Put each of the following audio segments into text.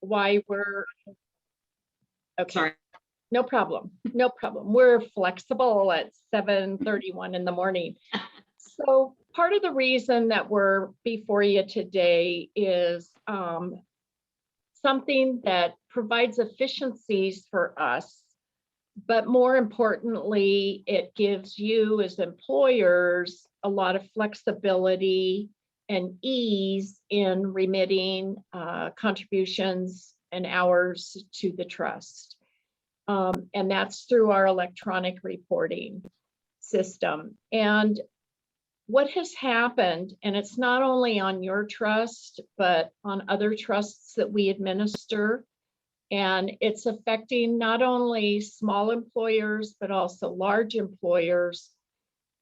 why we're okay. Sorry. No problem. No problem. We're flexible at 7:31 in the morning. So part of the reason that we're before you today is something that provides efficiencies for us, but more importantly, it gives you as employers a lot of flexibility and ease in remitting contributions and hours to the trust. And that's through our electronic reporting system. And what has happened, and it's not only on your trust, but on other trusts that we administer, and it's affecting not only small employers, but also large employers,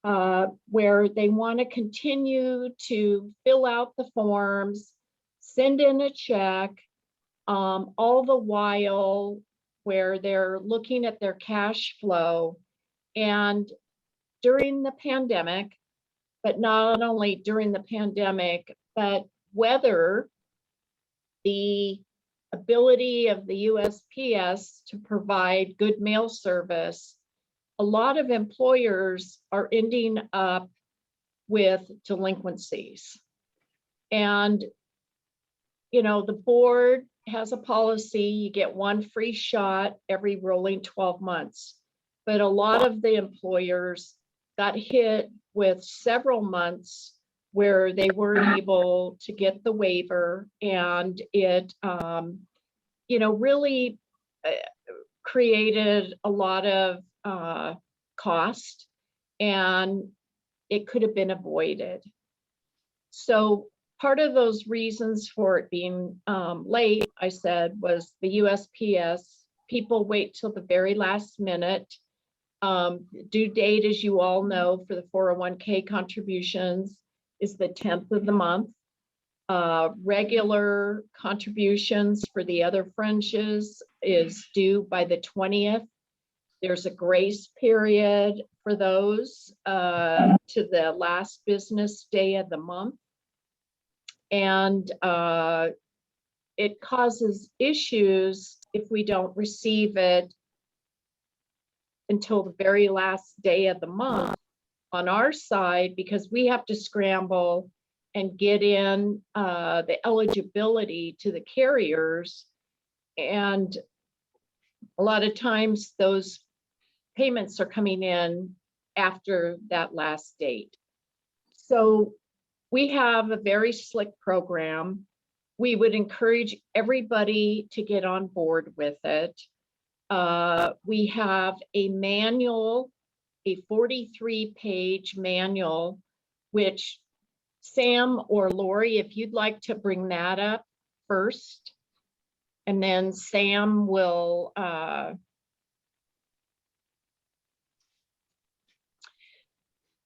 where they want to continue to fill out the forms, send in a check, all the while where they're looking at their cash flow. And during the pandemic, but not only during the pandemic, but whether the ability of the USPS to provide good mail service, a lot of employers are ending up with delinquencies. And, you know, the board has a policy, you get one free shot every rolling 12 months. But a lot of the employers got hit with several months where they weren't able to get the waiver, and it, you know, really created a lot of cost, and it could have been avoided. So part of those reasons for it being late, I said, was the USPS. People wait till the very last minute. Due date, as you all know, for the 401k contributions is the 10th of the month. Regular contributions for the other fringes is due by the 20th. There's a grace period for those to the last business day of the month. And it causes issues if we don't receive it until the very last day of the month on our side, because we have to scramble and get in the eligibility to the carriers. And a lot of times those payments are coming in after that last date. So we have a very slick program. We would encourage everybody to get on board with it. We have a manual, a 43-page manual, which Sam or Lori, if you'd like to bring that up first, and then Sam will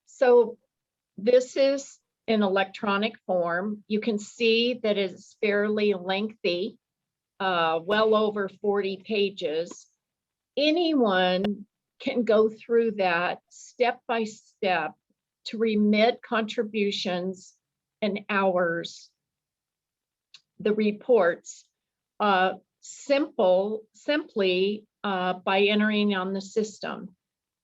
so this is in electronic form. You can see that it's fairly lengthy, well over 40 pages. Anyone can go through that step by step to remit contributions and hours, the reports, simply by entering on the system.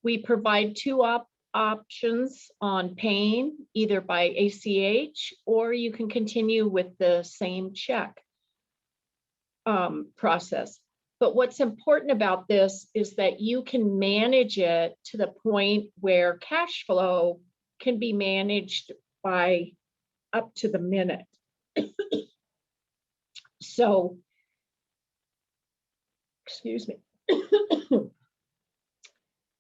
We provide two options on paying, either by ACH, or you can continue with the same check process. But what's important about this is that you can manage it to the point where cash flow can be managed by up to the minute. So, excuse me.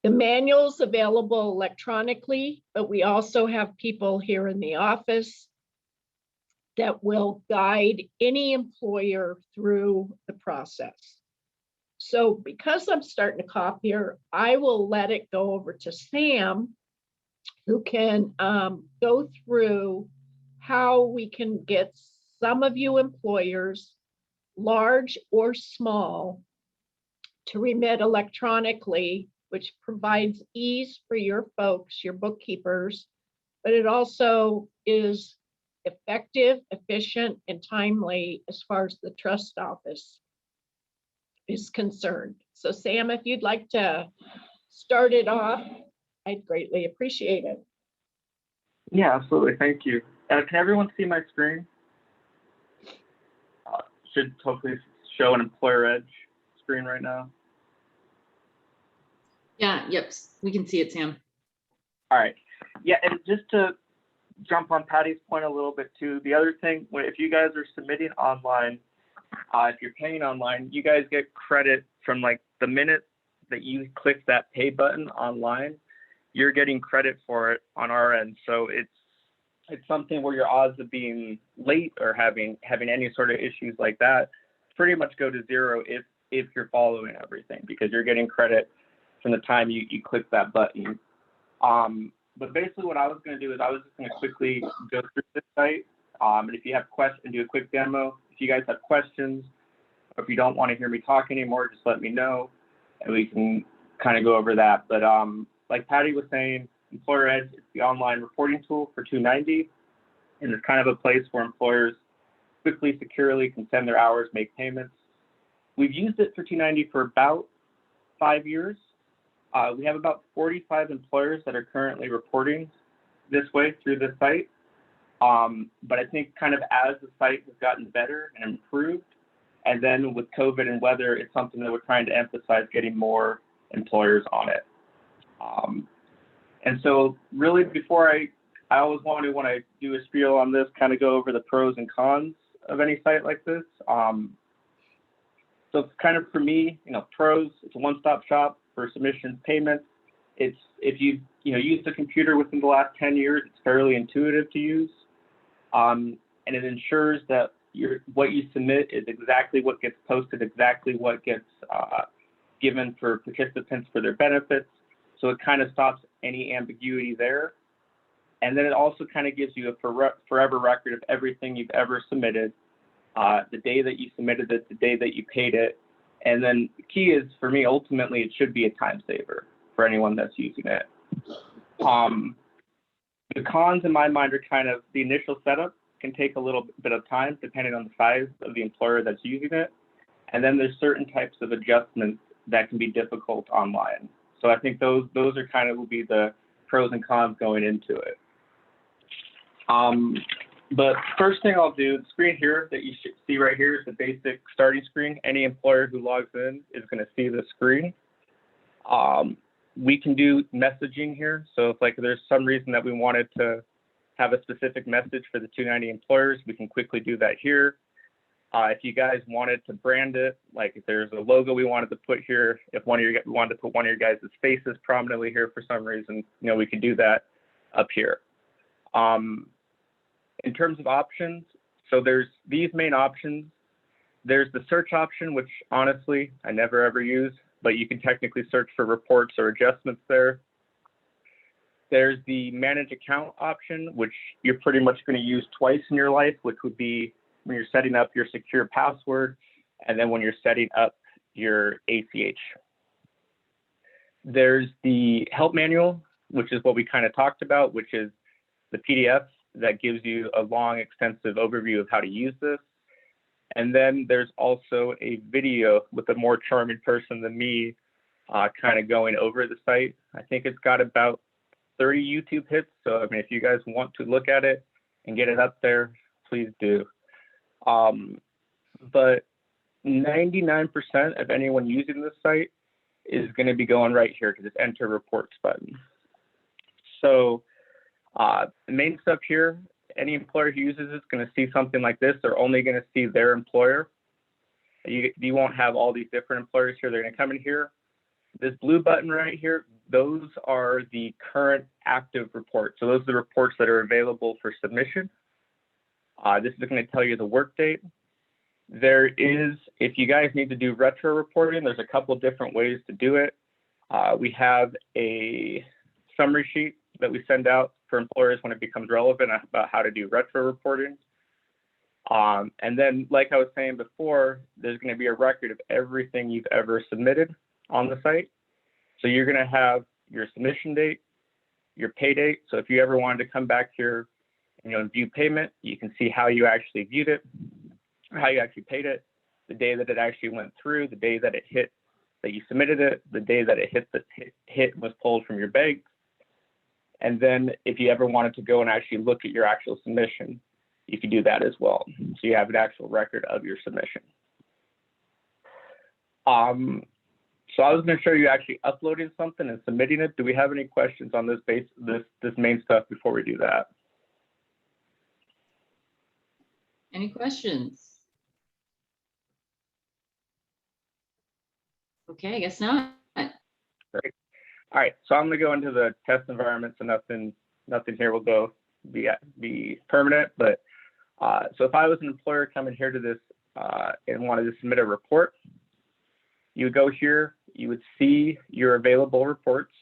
The manual's available electronically, but we also have people here in the office that will guide any employer through the process. So because I'm starting to cough here, I will let it go over to Sam, who can go through how we can get some of you employers, large or small, to remit electronically, which provides ease for your folks, your bookkeepers, but it also is effective, efficient, and timely as far as the trust office is concerned. So Sam, if you'd like to start it off, I'd greatly appreciate it. Yeah, absolutely. Thank you. Can everyone see my screen? Should hopefully show an Employer Edge screen right now. Yeah, yep, we can see it, Sam. All right. Yeah, and just to jump on Patty's point a little bit too, the other thing, if you guys are submitting online, if you're paying online, you guys get credit from like the minute that you click that pay button online, you're getting credit for it on our end. So it's something where your odds of being late or having any sort of issues like that pretty much go to zero if you're following everything, because you're getting credit from the time you click that button. But basically what I was going to do is I was just going to quickly go through this site. And if you have questions, do a quick demo. If you guys have questions, or if you don't want to hear me talk anymore, just let me know and we can kind of go over that. But like Patty was saying, Employer Edge is the online reporting tool for 290, and it's kind of a place where employers quickly, securely can send their hours, make payments. We've used it for 290 for about 5 years. We have about 45 employers that are currently reporting this way through the site. But I think kind of as the site has gotten better and improved, and then with COVID and weather, it's something that we're trying to emphasize getting more employers on it. And so really before I always want to, when I do a spiel on this, kind of go over the pros and cons of any site like this. So it's kind of, for me, pros, it's a one-stop shop for submissions, payments. It's, if you used a computer within the last 10 years, it's fairly intuitive to use. And it ensures that what you submit is exactly what gets posted, exactly what gets given for participants for their benefits. So it kind of stops any ambiguity there. And then it also kind of gives you a forever record of everything you've ever submitted, the day that you submitted it, the day that you paid it. And then the key is, for me, ultimately, it should be a time saver for anyone that's using it. The cons in my mind are kind of the initial setup can take a little bit of time depending on the size of the employer that's using it. And then there's certain types of adjustments that can be difficult online. So I think those are kind of will be the pros and cons going into it. But first thing I'll do, the screen here that you should see right here is the basic starting screen. Any employer who logs in is going to see the screen. We can do messaging here. So if there's some reason that we wanted to have a specific message for the 290 employers, we can quickly do that here. If you guys wanted to brand it, like if there's a logo we wanted to put here, if we wanted to put one of your guys' faces prominently here for some reason, we could do that up here. In terms of options, so there's these main options. There's the search option, which honestly, I never ever use, but you can technically search for reports or adjustments there. There's the manage account option, which you're pretty much going to use twice in your life, which would be when you're setting up your secure password, and then when you're setting up your ACH. There's the help manual, which is what we kind of talked about, which is the PDF that gives you a long, extensive overview of how to use this. And then there's also a video with a more charming person than me kind of going over the site. I think it's got about 30 YouTube hits. So, I mean, if you guys want to look at it and get it up there, please do. But 99% of anyone using this site is going to be going right here to this enter reports button. So the main stuff here, any employer who uses it is going to see something like this. They're only going to see their employer. You won't have all these different employers here. They're going to come in here. This blue button right here, those are the current active reports. So those are the reports that are available for submission. This is going to tell you the work date. There is, if you guys need to do retro reporting, there's a couple different ways to do it. We have a summary sheet that we send out for employers when it becomes relevant about how to do retro reporting. And then, like I was saying before, there's going to be a record of everything you've ever submitted on the site. So you're going to have your submission date, your pay date. So if you ever wanted to come back here And in view payment, you can see how you actually viewed it, or how you actually paid it, the day that it actually went through, the day that it hit, that you submitted it, the day that it hit was pulled from your bank. And then if you ever wanted to go and actually look at your actual submission, you can do that as well. So you have an actual record of your submission. So I was going to show you actually uploading something and submitting it. Do we have any questions on this main stuff before we do that? Any questions? Okay, I guess not. Great. All right, so I'm going to go into the test environment, so nothing here will go be permanent. But so if I was an employer coming here to this and wanted to submit a report, you would go here, you would see your available reports,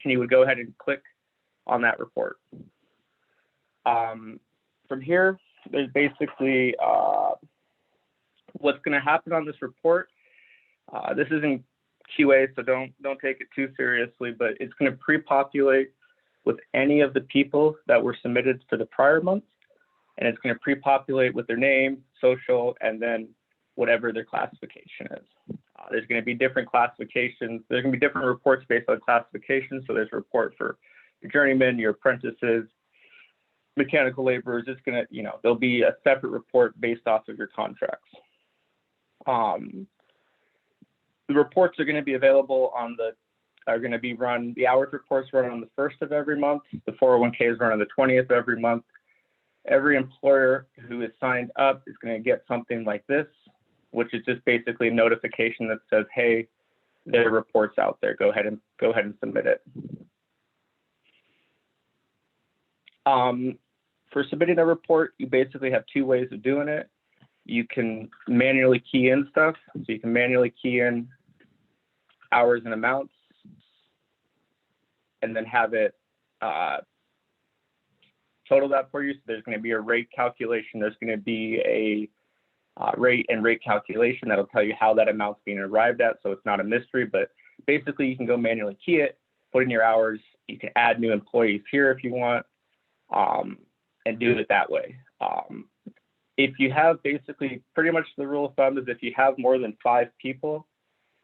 and you would go ahead and click on that report. From here, there's basically what's going to happen on this report. This isn't QA, so don't take it too seriously, but it's going to pre-populate with any of the people that were submitted for the prior month, and it's going to pre-populate with their name, social, and then whatever their classification is. There's going to be different classifications. There's going to be different reports based on classification. So there's a report for your journeymen, your apprentices, mechanical laborers. It's going to, there'll be a separate report based off of your contracts. The reports are going to be available the hours reports run on the 1st of every month. The 401ks run on the 20th of every month. Every employer who is signed up is going to get something like this, which is just basically a notification that says, hey, there are reports out there. Go ahead and submit it. For submitting a report, you basically have two ways of doing it. You can manually key in stuff. So you can manually key in hours and amounts and then have it total that for you. So there's going to be a rate calculation. There's going to be a rate calculation that'll tell you how that amount's being arrived at. So it's not a mystery, but basically you can go manually key it, put in your hours. You can add new employees here if you want, and do it that way. If you have basically pretty much the rule of thumb is if you have more than 5 people,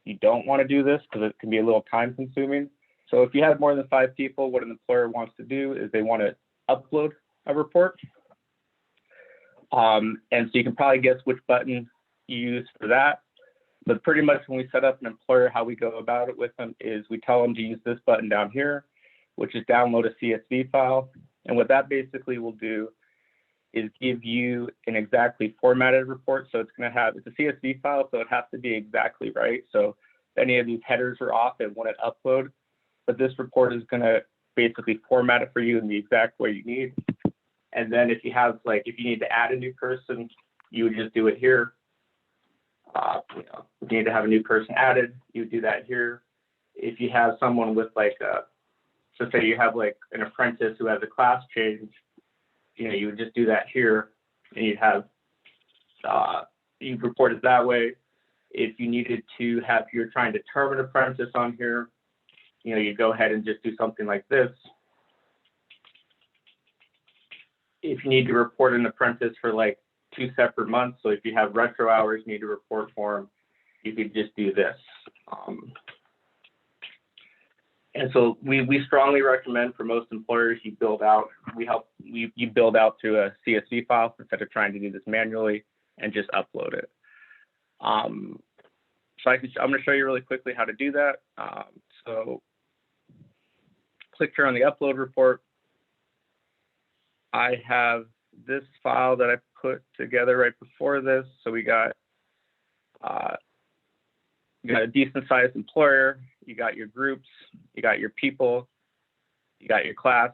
you don't want to do this because it can be a little time consuming. So if you have more than 5 people, what an employer wants to do is they want to upload a report. And so you can probably guess which button you use for that. But pretty much when we set up an employer, how we go about it with them is we tell them to use this button down here, which is download a CSV file. And what that basically will do is give you an exactly formatted report. So it's going to have, it's a CSV file, so it has to be exactly right. So if any of these headers are off, it won't upload. But this report is going to basically format it for you in the exact way you need. And then if you have, if you need to add a new person, you would just do it here. If you need to have a new person added, you would do that here. If you have someone with so say you have an apprentice who has a class change, you would just do that here, and you'd have, you'd report it that way. If you needed to have, you're trying to term an apprentice on here, you go ahead and just do something like this. If you need to report an apprentice for 2 separate months, so if you have retro hours you need to report for them, you could just do this. And so we strongly recommend for most employers you build out, you build out to a CSV file instead of trying to do this manually and just upload it. So I'm going to show you really quickly how to do that. So click here on the upload report. I have this file that I put together right before this. So we got a decent sized employer, you got your groups, you got your people, you got your class,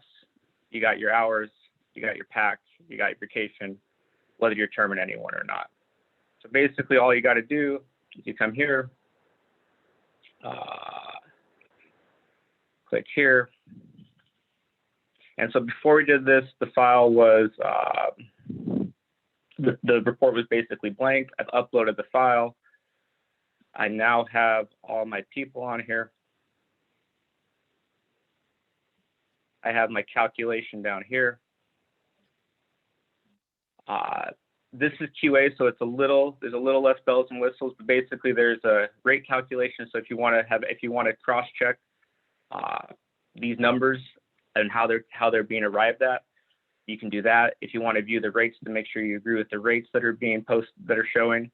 you got your hours, you got your PAC, you got your vacation, whether you're terming anyone or not. So basically all you got to do is you come here, click here. And so before we did this, the file was, the report was basically blank. I've uploaded the file. I now have all my people on here. I have my calculation down here. This is QA, so there's a little less bells and whistles, but basically there's a rate calculation. So if you want to cross-check these numbers and how they're being arrived at, you can do that. If you want to view the rates to make sure you agree with the rates that are being posted, that are showing,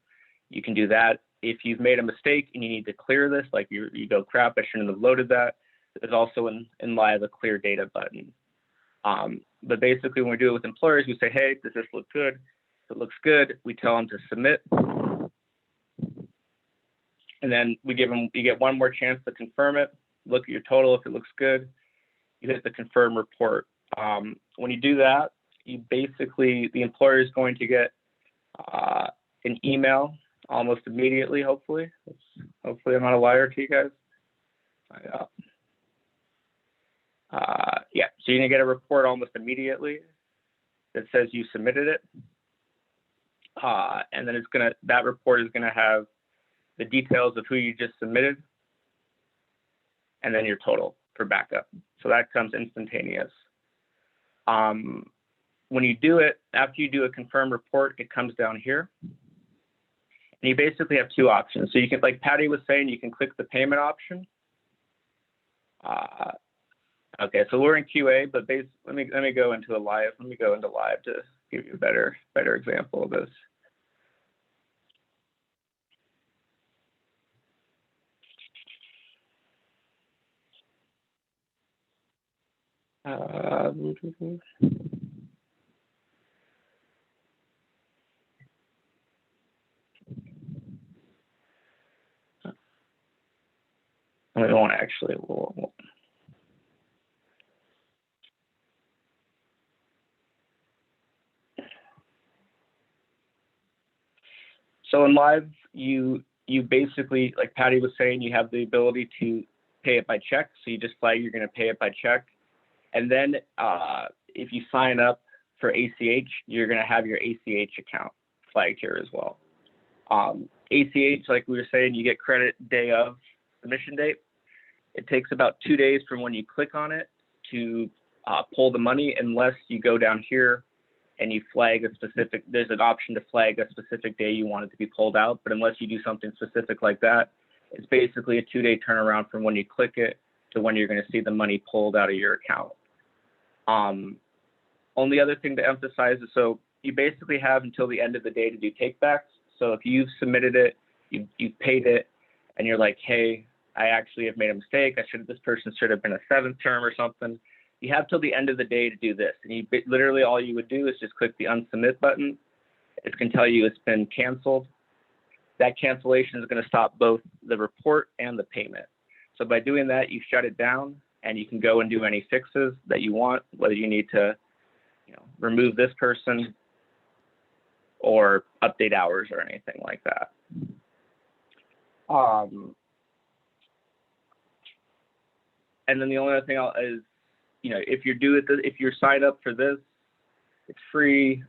you can do that. If you've made a mistake and you need to clear this, like you go, crap, I shouldn't have loaded that, there's also in Live a clear data button. But basically when we do it with employers, we say, hey, does this look good? If it looks good, we tell them to submit. And then you get one more chance to confirm it. Look at your total. If it looks good, you hit the confirm report. When you do that, the employer is going to get an email almost immediately, hopefully. Hopefully I'm not a liar to you guys. Yeah, so you're gonna get a report almost immediately that says you submitted it. And then that report is gonna have the details of who you just submitted and then your total for backup. So that comes instantaneous. When you do it, after you do a confirm report, it comes down here. And you basically have two options. So you can, like Patty was saying, you can click the payment option. Okay, so we're in QA, but let me go into live. Let me go into live to give you a better example of this. We don't want to actually. So in Live, you basically, like Patty was saying, you have the ability to pay it by check. So you just flag you're going to pay it by check. And then if you sign up for ACH, you're going to have your ACH account flagged here as well. ACH, like we were saying, you get credit day of submission date. It takes about 2 days from when you click on it to pull the money, unless you go down here and you flag a specific, there's an option to flag a specific day you want it to be pulled out. But unless you do something specific like that, it's basically a 2-day turnaround from when you click it to when you're going to see the money pulled out of your account. Only other thing to emphasize is, so you basically have until the end of the day to do takebacks. So if you've submitted it, you've paid it, and you're like, hey, I actually have made a mistake. This person should have been a 7th term or something. You have till the end of the day to do this. And literally all you would do is just click the unsubmit button. It's going to tell you it's been canceled. That cancellation is going to stop both the report and the payment. So by doing that, you shut it down and you can go and do any fixes that you want, whether you need to, remove this person or update hours or anything like that. And then the only other thing is, if you're signed up for this, it's free.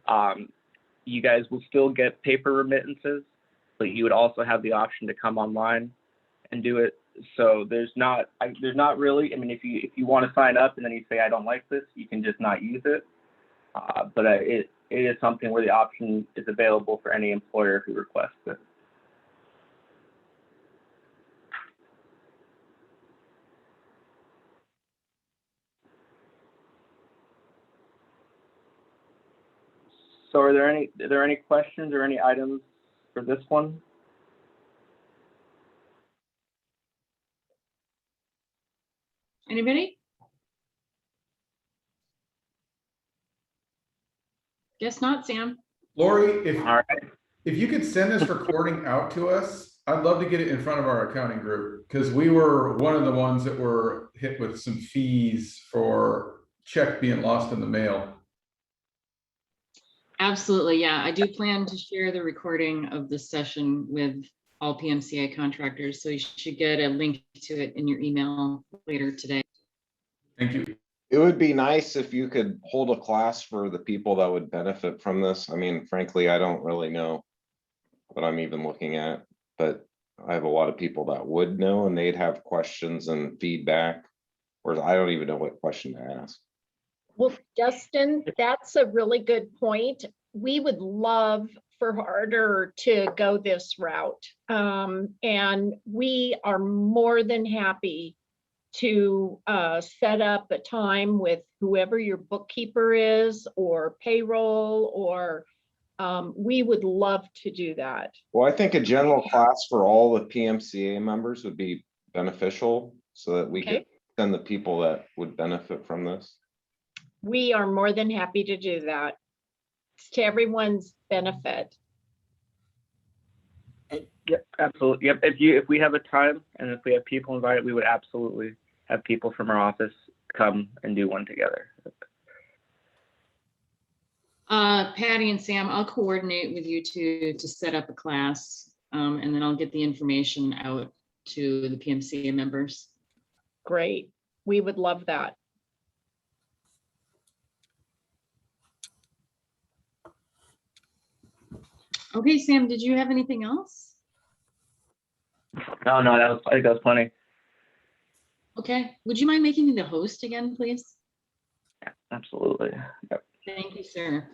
You guys will still get paper remittances, but you would also have the option to come online and do it. So there's not really, if you want to sign up and then you say, I don't like this, you can just not use it. But it is something where the option is available for any employer who requests it. So are there any questions or any items for this one? Anybody? Guess not, Sam. Lori, All right. if you could send this recording out to us, I'd love to get it in front of our accounting group, because we were one of the ones that were hit with some fees for check being lost in the mail. Absolutely, yeah. I do plan to share the recording of this session with all PMCA contractors, so you should get a link to it in your email later today. Thank you. It would be nice if you could hold a class for the people that would benefit from this. Frankly, I don't really know what I'm even looking at, but I have a lot of people that would know, and they'd have questions and feedback, whereas I don't even know what question to ask. Well, Dustin, that's a really good point. we would love for Harder to go this route. And we are more than happy to set up a time with whoever your bookkeeper is or payroll, or we would love to do that. Well, I think a general class for all the PMCA members would be beneficial so that we Okay. could send the people that would benefit from this. We are more than happy to do that. It's to everyone's benefit. Yep, absolutely. Yep. If we have a time and if we have people invited, we would absolutely have people from our office come and do one together. Patty and Sam, I'll coordinate with you to set up a class, and then I'll get the information out to the PMCA members. Great. We would love that. Okay, Sam, did you have anything else? No, I think that was plenty. Okay, would you mind making me the host again, please? Absolutely. Yep. Thank you, sir.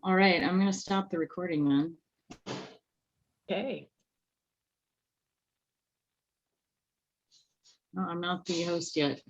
All right, I'm gonna stop the recording then. Okay. No, I'm not the host yet.